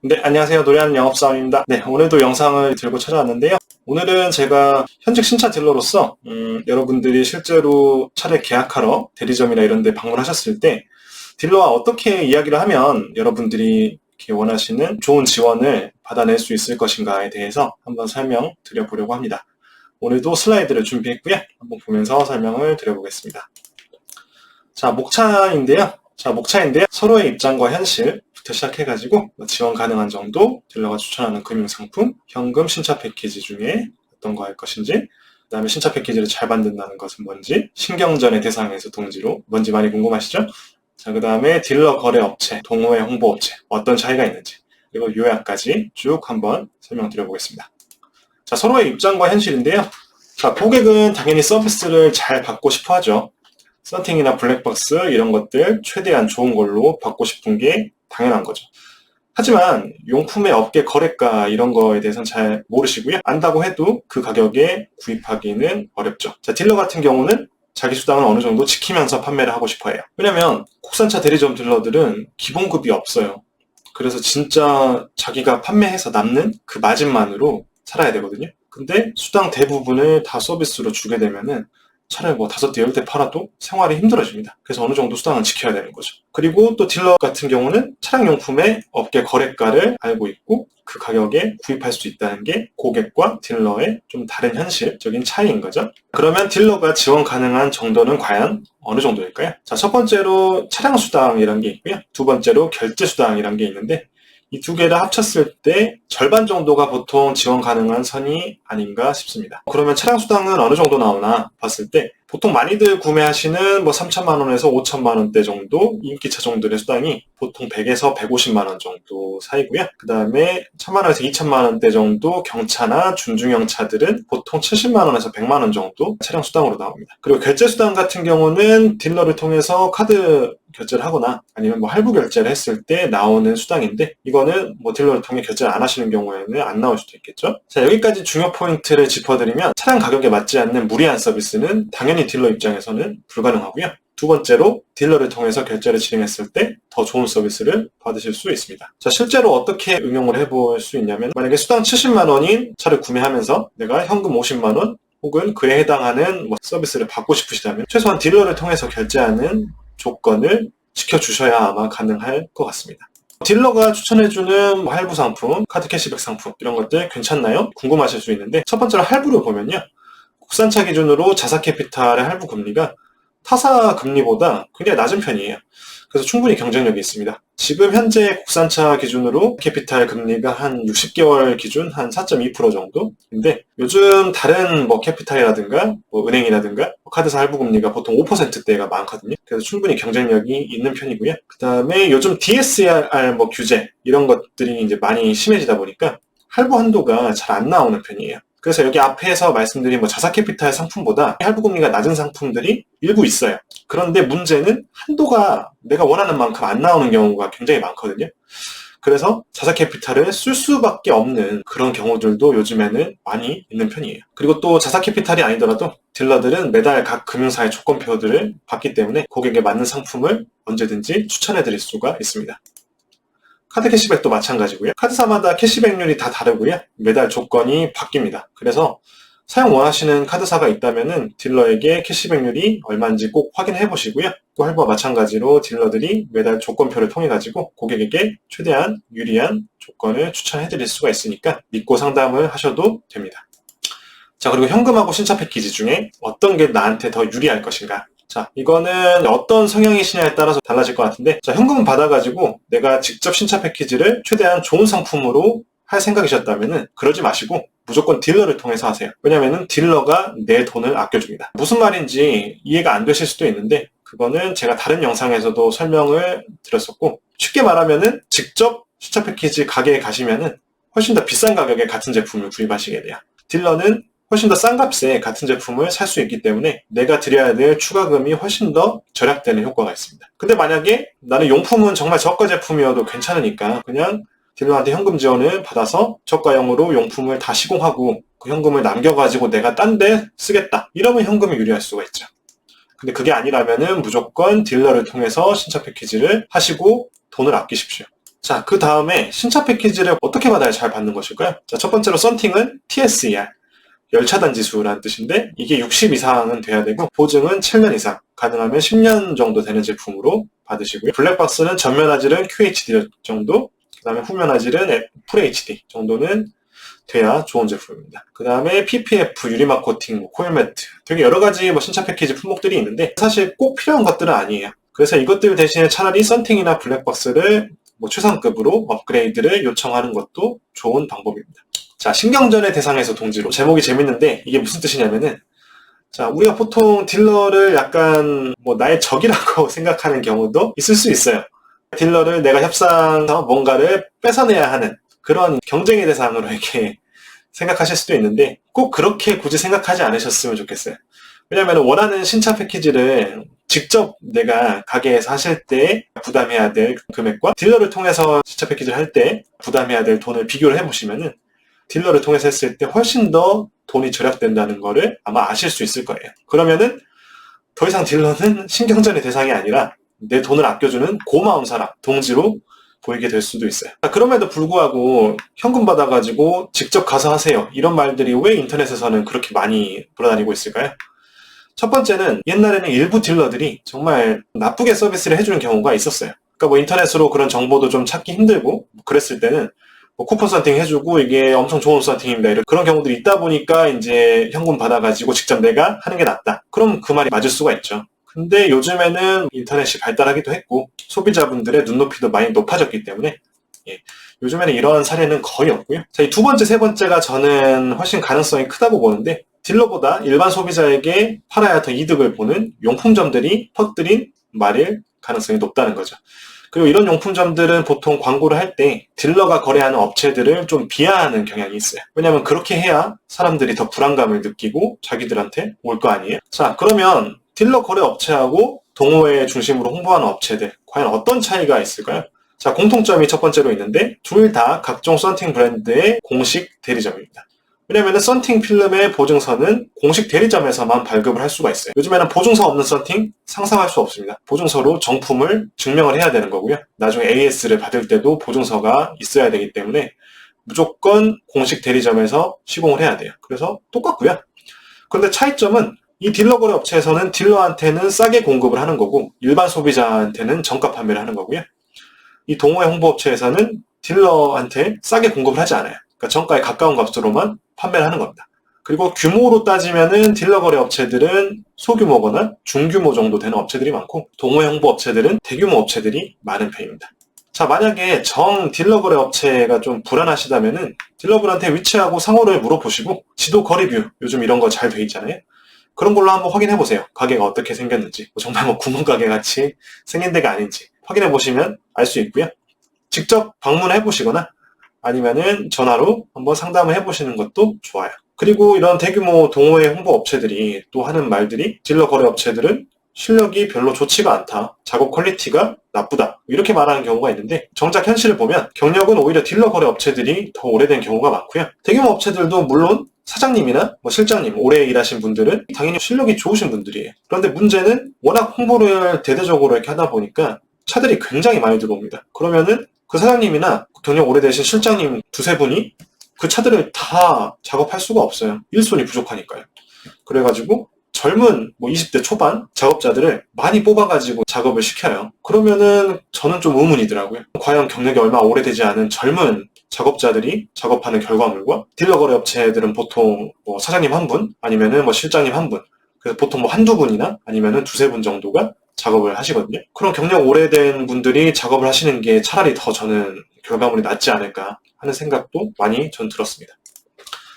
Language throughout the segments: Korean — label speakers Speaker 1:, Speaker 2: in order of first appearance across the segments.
Speaker 1: 네, 안녕하세요. 노래하는 영업사원입니다. 네, 오늘도 영상을 들고 찾아왔는데요. 오늘은 제가 현직 신차 딜러로서 여러분들이 실제로 차를 계약하러 대리점이나 이런 데 방문하셨을 때 딜러와 어떻게 이야기를 하면 여러분들이 이렇게 원하시는 좋은 지원을 받아낼 수 있을 것인가에 대해서 한번 설명드려보려고 합니다. 오늘도 슬라이드를 준비했고요. 한번 보면서 설명을 드려보겠습니다. 자, 목차인데요. 서로의 입장과 현실부터 시작해가지고 지원 가능한 정도, 딜러가 추천하는 금융상품, 현금 신차 패키지 중에 어떤 거 할 것인지, 그 다음에 신차 패키지를 잘 만든다는 것은 뭔지, 신경전의 대상에서 동지로 뭔지 많이 궁금하시죠? 자, 그 다음에 딜러 거래 업체, 동호회 홍보 업체, 어떤 차이가 있는지, 그리고 요약까지 쭉 한번 설명드려보겠습니다. 자, 서로의 입장과 현실인데요. 자, 고객은 당연히 서비스를 잘 받고 싶어 하죠. 썬팅이나 블랙박스 이런 것들 최대한 좋은 걸로 받고 싶은 게 당연한 거죠. 하지만 용품의 업계 거래가 이런 거에 대해서는 잘 모르시고요. 안다고 해도 그 가격에 구입하기는 어렵죠. 자, 딜러 같은 경우는 자기 수당을 어느 정도 지키면서 판매를 하고 싶어 해요. 왜냐면 국산차 대리점 딜러들은 기본급이 없어요. 그래서 진짜 자기가 판매해서 남는 그 마진만으로 살아야 되거든요. 근데 수당 대부분을 다 서비스로 주게 되면은 차를 뭐 5대, 10대 팔아도 생활이 힘들어집니다. 그래서 어느 정도 수당은 지켜야 되는 거죠. 그리고 또 딜러 같은 경우는 차량용품의 업계 거래가를 알고 있고 그 가격에 구입할 수 있다는 게 고객과 딜러의 좀 다른 현실적인 차이인 거죠. 그러면 딜러가 지원 가능한 정도는 과연 어느 정도일까요? 자, 첫 번째로 차량 수당이라는 게 있고요. 두 번째로 결제 수당이라는 게 있는데 이 두 개를 합쳤을 때 절반 정도가 보통 지원 가능한 선이 아닌가 싶습니다. 그러면 차량 수당은 어느 정도 나오나 봤을 때 보통 많이들 구매하시는 뭐 3천만 원에서 5천만 원대 정도 인기 차종들의 수당이 보통 100에서 150만 원 정도 사이고요. 그 다음에 1천만 원에서 2천만 원대 정도 경차나 준중형 차들은 보통 70만 원에서 100만 원 정도 차량 수당으로 나옵니다. 그리고 결제 수당 같은 경우는 딜러를 통해서 카드 결제를 하거나 아니면 뭐 할부 결제를 했을 때 나오는 수당인데 이거는 뭐 딜러를 통해 결제를 안 하시는 경우에는 안 나올 수도 있겠죠. 자, 여기까지 중요 포인트를 짚어드리면 차량 가격에 맞지 않는 무리한 서비스는 당연히 딜러 입장에서는 불가능하고요. 두 번째로 딜러를 통해서 결제를 진행했을 때 더 좋은 서비스를 받으실 수 있습니다. 자, 실제로 어떻게 응용을 해볼 수 있냐면 만약에 수당 70만 원인 차를 구매하면서 내가 현금 50만 원 혹은 그에 해당하는 뭐 서비스를 받고 싶으시다면 최소한 딜러를 통해서 결제하는 조건을 지켜주셔야 아마 가능할 것 같습니다. 딜러가 추천해주는 할부 상품, 카드 캐시백 상품 이런 것들 괜찮나요? 궁금하실 수 있는데 첫 번째로 할부를 보면요. 국산차 기준으로 자사캐피탈의 할부 금리가 타사 금리보다 굉장히 낮은 편이에요. 그래서 충분히 경쟁력이 있습니다. 지금 현재 국산차 기준으로 캐피탈 금리가 한 60개월 기준 한 4.2% 정도인데 요즘 다른 뭐 캐피탈이라든가 뭐 은행이라든가 카드사 할부 금리가 보통 5%대가 많거든요. 그래서 충분히 경쟁력이 있는 편이고요. 그 다음에 요즘 DSR 뭐 규제 이런 것들이 이제 많이 심해지다 보니까 할부 한도가 잘 안 나오는 편이에요. 그래서 여기 앞에서 말씀드린 뭐 자사캐피탈 상품보다 할부금리가 낮은 상품들이 일부 있어요. 그런데 문제는 한도가 내가 원하는 만큼 안 나오는 경우가 굉장히 많거든요. 그래서 자사캐피탈을 쓸 수밖에 없는 그런 경우들도 요즘에는 많이 있는 편이에요. 그리고 또 자사캐피탈이 아니더라도 딜러들은 매달 각 금융사의 조건표들을 받기 때문에 고객에 맞는 상품을 언제든지 추천해드릴 수가 있습니다. 카드 캐시백도 마찬가지고요. 카드사마다 캐시백률이 다 다르고요. 매달 조건이 바뀝니다. 그래서 사용 원하시는 카드사가 있다면 딜러에게 캐시백률이 얼마인지 꼭 확인해 보시고요. 또 할부와 마찬가지로 딜러들이 매달 조건표를 통해 가지고 고객에게 최대한 유리한 조건을 추천해 드릴 수가 있으니까 믿고 상담을 하셔도 됩니다. 자, 그리고 현금하고 신차 패키지 중에 어떤 게 나한테 더 유리할 것인가? 자, 이거는 어떤 성향이시냐에 따라서 달라질 것 같은데, 자, 현금을 받아가지고 내가 직접 신차 패키지를 최대한 좋은 상품으로 할 생각이셨다면은 그러지 마시고 무조건 딜러를 통해서 하세요. 왜냐면은 딜러가 내 돈을 아껴줍니다. 무슨 말인지 이해가 안 되실 수도 있는데 그거는 제가 다른 영상에서도 설명을 드렸었고 쉽게 말하면은 직접 신차 패키지 가게에 가시면은 훨씬 더 비싼 가격에 같은 제품을 구입하시게 돼요. 딜러는 훨씬 더 싼 값에 같은 제품을 살 수 있기 때문에 내가 드려야 될 추가금이 훨씬 더 절약되는 효과가 있습니다. 근데 만약에 나는 용품은 정말 저가 제품이어도 괜찮으니까 그냥 딜러한테 현금 지원을 받아서 저가형으로 용품을 다 시공하고 그 현금을 남겨가지고 내가 딴 데 쓰겠다. 이러면 현금이 유리할 수가 있죠. 근데 그게 아니라면은 무조건 딜러를 통해서 신차 패키지를 하시고 돈을 아끼십시오. 자, 그 다음에 신차 패키지를 어떻게 받아야 잘 받는 것일까요? 자, 첫 번째로 썬팅은 TSER, 열차단 지수라는 뜻인데 이게 60 이상은 돼야 되고 보증은 7년 이상, 가능하면 10년 정도 되는 제품으로 받으시고요. 블랙박스는 전면 화질은 QHD 정도, 그 다음에 후면 화질은 FHD 정도는 돼야 좋은 제품입니다. 그 다음에 PPF, 유리막 코팅, 코일 매트, 되게 여러 가지 신차 패키지 품목들이 있는데 사실 꼭 필요한 것들은 아니에요. 그래서 이것들 대신에 차라리 썬팅이나 블랙박스를 최상급으로 업그레이드를 요청하는 것도 좋은 방법입니다. 자, 신경전의 대상에서 동지로. 제목이 재밌는데 이게 무슨 뜻이냐면은, 자, 우리가 보통 딜러를 약간 나의 적이라고 생각하는 경우도 있을 수 있어요. 딜러를 내가 협상에서 뭔가를 뺏어내야 하는 그런 경쟁의 대상으로 이렇게 생각하실 수도 있는데 꼭 그렇게 굳이 생각하지 않으셨으면 좋겠어요. 왜냐하면 원하는 신차 패키지를 직접 내가 가게에서 하실 때 부담해야 될 금액과 딜러를 통해서 신차 패키지를 할 때 부담해야 될 돈을 비교를 해보시면은 딜러를 통해서 했을 때 훨씬 더 돈이 절약된다는 거를 아마 아실 수 있을 거예요. 그러면은 더 이상 딜러는 신경전의 대상이 아니라 내 돈을 아껴주는 고마운 사람, 동지로 보이게 될 수도 있어요. 그럼에도 불구하고 현금 받아가지고 직접 가서 하세요. 이런 말들이 왜 인터넷에서는 그렇게 많이 돌아다니고 있을까요? 첫 번째는 옛날에는 일부 딜러들이 정말 나쁘게 서비스를 해주는 경우가 있었어요. 그러니까 인터넷으로 그런 정보도 좀 찾기 힘들고 그랬을 때는 쿠폰 썬팅 해주고 이게 엄청 좋은 썬팅입니다. 이런 그런 경우들이 있다 보니까 이제 현금 받아가지고 직접 내가 하는 게 낫다. 그럼 그 말이 맞을 수가 있죠. 근데 요즘에는 인터넷이 발달하기도 했고 소비자분들의 눈높이도 많이 높아졌기 때문에 요즘에는 이런 사례는 거의 없고요. 자, 이 두 번째, 세 번째가 저는 훨씬 가능성이 크다고 보는데 딜러보다 일반 소비자에게 팔아야 더 이득을 보는 용품점들이 퍼뜨린 말일 가능성이 높다는 거죠. 그리고 이런 용품점들은 보통 광고를 할 때 딜러가 거래하는 업체들을 좀 비하하는 경향이 있어요. 왜냐하면 그렇게 해야 사람들이 더 불안감을 느끼고 자기들한테 올 거 아니에요? 자, 그러면 딜러 거래 업체하고 동호회 중심으로 홍보하는 업체들 과연 어떤 차이가 있을까요? 자, 공통점이 첫 번째로 있는데 둘 다 각종 썬팅 브랜드의 공식 대리점입니다. 왜냐면 썬팅 필름의 보증서는 공식 대리점에서만 발급을 할 수가 있어요. 요즘에는 보증서 없는 썬팅 상상할 수 없습니다. 보증서로 정품을 증명을 해야 되는 거고요. 나중에 AS를 받을 때도 보증서가 있어야 되기 때문에 무조건 공식 대리점에서 시공을 해야 돼요. 그래서 똑같고요. 그런데 차이점은 이 딜러 거래 업체에서는 딜러한테는 싸게 공급을 하는 거고 일반 소비자한테는 정가 판매를 하는 거고요. 이 동호회 홍보업체에서는 딜러한테 싸게 공급을 하지 않아요. 그러니까 정가에 가까운 값으로만 판매를 하는 겁니다. 그리고 규모로 따지면은 딜러 거래 업체들은 소규모거나 중규모 정도 되는 업체들이 많고 동호회 홍보 업체들은 대규모 업체들이 많은 편입니다. 자, 만약에 정 딜러 거래 업체가 좀 불안하시다면은 딜러분한테 위치하고 상호를 물어보시고 지도 거리뷰 요즘 이런 거 잘 돼 있잖아요. 그런 걸로 한번 확인해 보세요. 가게가 어떻게 생겼는지 정말 구멍가게 같이 생긴 데가 아닌지 확인해 보시면 알 수 있고요. 직접 방문해 보시거나 아니면은 전화로 한번 상담을 해보시는 것도 좋아요. 그리고 이런 대규모 동호회 홍보 업체들이 또 하는 말들이 딜러 거래 업체들은 실력이 별로 좋지가 않다. 작업 퀄리티가 나쁘다. 이렇게 말하는 경우가 있는데 정작 현실을 보면 경력은 오히려 딜러 거래 업체들이 더 오래된 경우가 많고요. 대규모 업체들도 물론 사장님이나 실장님, 오래 일하신 분들은 당연히 실력이 좋으신 분들이에요. 그런데 문제는 워낙 홍보를 대대적으로 이렇게 하다 보니까 차들이 굉장히 많이 들어옵니다. 그러면은 그 사장님이나 경력 오래되신 실장님 두세 분이 그 차들을 다 작업할 수가 없어요. 일손이 부족하니까요. 그래가지고 젊은 20대 초반 작업자들을 많이 뽑아가지고 작업을 시켜요. 그러면은 저는 좀 의문이더라고요. 과연 경력이 얼마 오래되지 않은 젊은 작업자들이 작업하는 결과물과 딜러 거래 업체들은 보통 사장님 한 분, 아니면은 실장님 한 분, 그래서 보통 한두 분이나 아니면은 두세 분 정도가 작업을 하시거든요. 그럼 경력 오래된 분들이 작업을 하시는 게 차라리 더 저는 결과물이 낫지 않을까 하는 생각도 많이 전 들었습니다.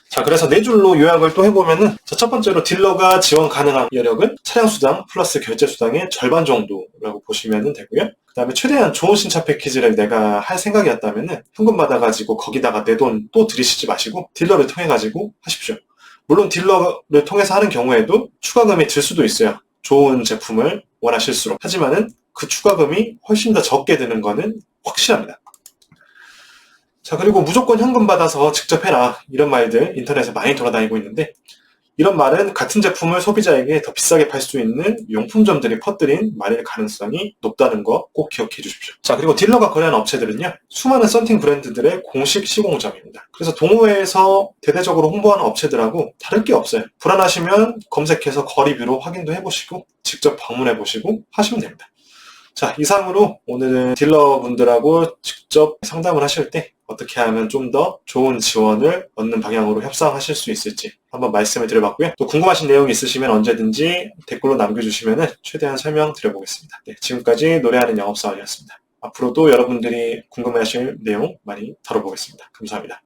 Speaker 1: 자, 그래서 네 줄로 요약을 또 해보면은 첫 번째로 딜러가 지원 가능한 여력은 차량 수당 플러스 결제 수당의 절반 정도라고 보시면 되고요. 그 다음에 최대한 좋은 신차 패키지를 내가 할 생각이었다면은 현금 받아가지고 거기다가 내 돈 또 들이시지 마시고 딜러를 통해가지고 하십시오. 물론 딜러를 통해서 하는 경우에도 추가금이 들 수도 있어요. 좋은 제품을 원하실수록. 하지만은 그 추가금이 훨씬 더 적게 드는 거는 확실합니다. 자, 그리고 무조건 현금 받아서 직접 해라 이런 말들 인터넷에 많이 돌아다니고 있는데 이런 말은 같은 제품을 소비자에게 더 비싸게 팔 수 있는 용품점들이 퍼뜨린 말일 가능성이 높다는 거 꼭 기억해 주십시오. 자, 그리고 딜러가 거래하는 업체들은요, 수많은 썬팅 브랜드들의 공식 시공점입니다. 그래서 동호회에서 대대적으로 홍보하는 업체들하고 다를 게 없어요. 불안하시면 검색해서 거리뷰로 확인도 해보시고 직접 방문해보시고 하시면 됩니다. 자, 이상으로 오늘은 딜러분들하고 직접 상담을 하실 때 어떻게 하면 좀 더 좋은 지원을 얻는 방향으로 협상하실 수 있을지 한번 말씀을 드려봤고요. 또 궁금하신 내용이 있으시면 언제든지 댓글로 남겨주시면 최대한 설명드려보겠습니다. 네, 지금까지 노래하는 영업사원이었습니다. 앞으로도 여러분들이 궁금해하실 내용 많이 다뤄보겠습니다. 감사합니다.